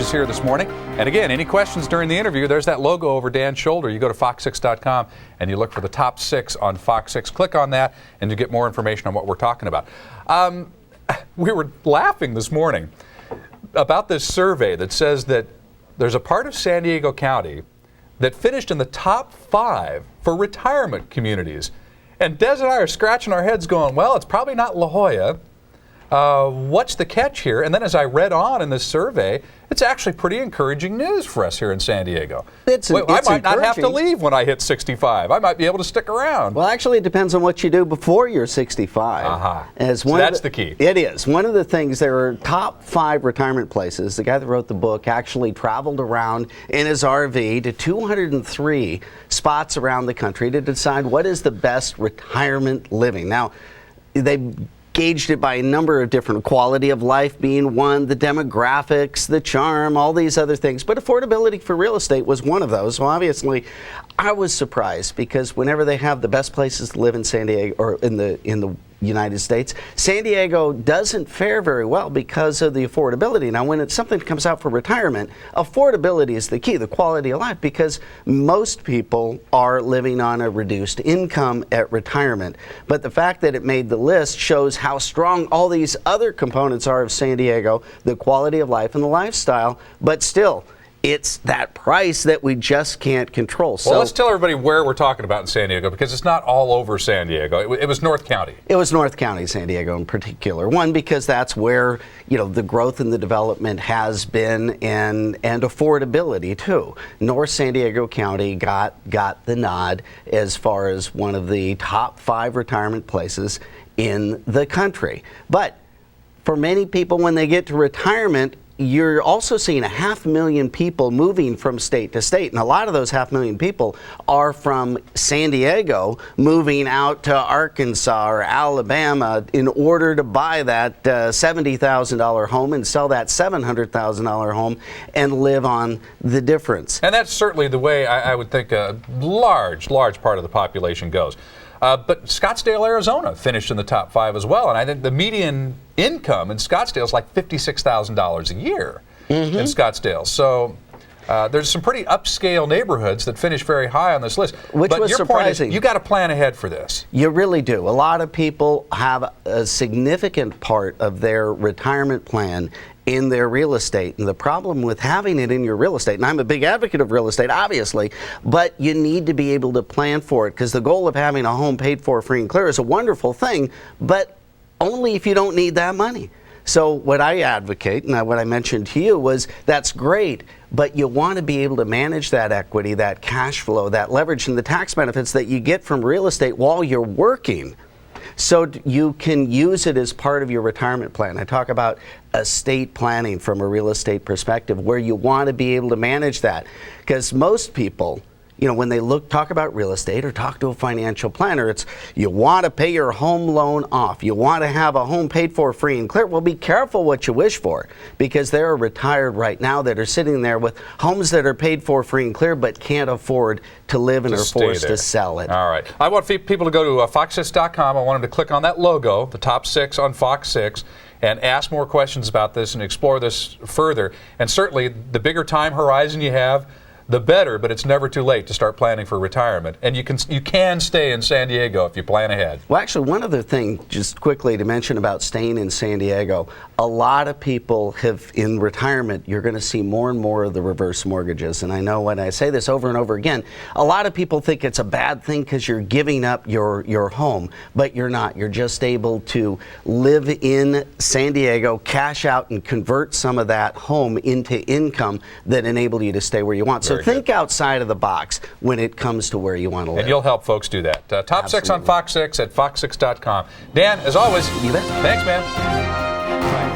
us here this morning. And again, any questions during the interview, there's that logo over Dan's shoulder. You go to fox6.com and you look for the top 6 on Fox 6. Click on that and you get more information on what we're talking about. We were laughing this morning about this survey that says that there's a part of San Diego County that finished in the top 5 for retirement communities. And Des and I are scratching our heads going, well, it's probably not La Jolla. What's the catch here? And then as I read on in this survey, it's actually pretty encouraging news for us here in San Diego. I might not have to leave when I hit 65. I might be able to stick around. Well, actually, it depends on what you do before you're 65. So that's the key. It is. One of the things, there are top 5 retirement places. The guy that wrote the book actually traveled around in his RV to 203 spots around the country to decide what is the best retirement living. Now, they gauged it by a number of different, quality of life being one, the demographics, the charm, all these other things. But affordability for real estate was one of those. So obviously, I was surprised because whenever they have the best places to live in San Diego or in the United States, San Diego doesn't fare very well because of the affordability. Now, when something comes out for retirement, affordability is the key, the quality of life, because most people are living on a reduced income at retirement. But the fact that it made the list shows how strong all these other components are of San Diego, the quality of life and the lifestyle, but still, it's that price that we just can't control. Well, let's tell everybody where we're talking about in San Diego, because it's not all over San Diego. It was North County. It was North County, San Diego in particular. One, because that's where, the growth and the development has been, and affordability too. North San Diego County got the nod as far as one of the top 5 retirement places in the country. But for many people, when they get to retirement, you're also seeing 500,000 people moving from state to state. And a lot of those 500,000 people are from San Diego moving out to Arkansas or Alabama in order to buy that $70,000 home and sell that $700,000 home and live on the difference. And that's certainly the way I would think a large part of the population goes. But Scottsdale, Arizona finished in the top 5 as well. And I think the median income in Scottsdale is like $56,000 a year in Scottsdale. So there's some pretty upscale neighborhoods that finish very high on this list. Which was your surprising. Point is, you got to plan ahead for this. You really do. A lot of people have a significant part of their retirement plan in their real estate. And the problem with having it in your real estate, and I'm a big advocate of real estate, obviously, but you need to be able to plan for it, because the goal of having a home paid for free and clear is a wonderful thing, but only if you don't need that money. So what I advocate, and what I mentioned to you, was that's great, but you want to be able to manage that equity, that cash flow, that leverage, and the tax benefits that you get from real estate while you're working, so you can use it as part of your retirement plan. I talk about estate planning from a real estate perspective, where you want to be able to manage that, because most people, when they talk about real estate or talk to a financial planner, it's you want to pay your home loan off. You want to have a home paid for free and clear. Well, be careful what you wish for, because there are retired right now that are sitting there with homes that are paid for free and clear but can't afford to live and are forced to sell it. All right. I want people to go to fox6.com. I want them to click on that logo, the top 6 on Fox 6, and ask more questions about this and explore this further. And certainly, the bigger time horizon you have, the better, but it's never too late to start planning for retirement. And you can stay in San Diego if you plan ahead. Well, actually, one other thing, just quickly to mention about staying in San Diego, a lot of people have, in retirement, you're going to see more and more of the reverse mortgages. And I know when I say this over and over again, a lot of people think it's a bad thing because you're giving up your home, but you're not. You're just able to live in San Diego, cash out, and convert some of that home into income that enable you to stay where you want. So think outside of the box when it comes to where you want to live. And you'll help folks do that. Top 6 on Fox 6 at fox6.com. Dan, as always, you bet. Thanks, man.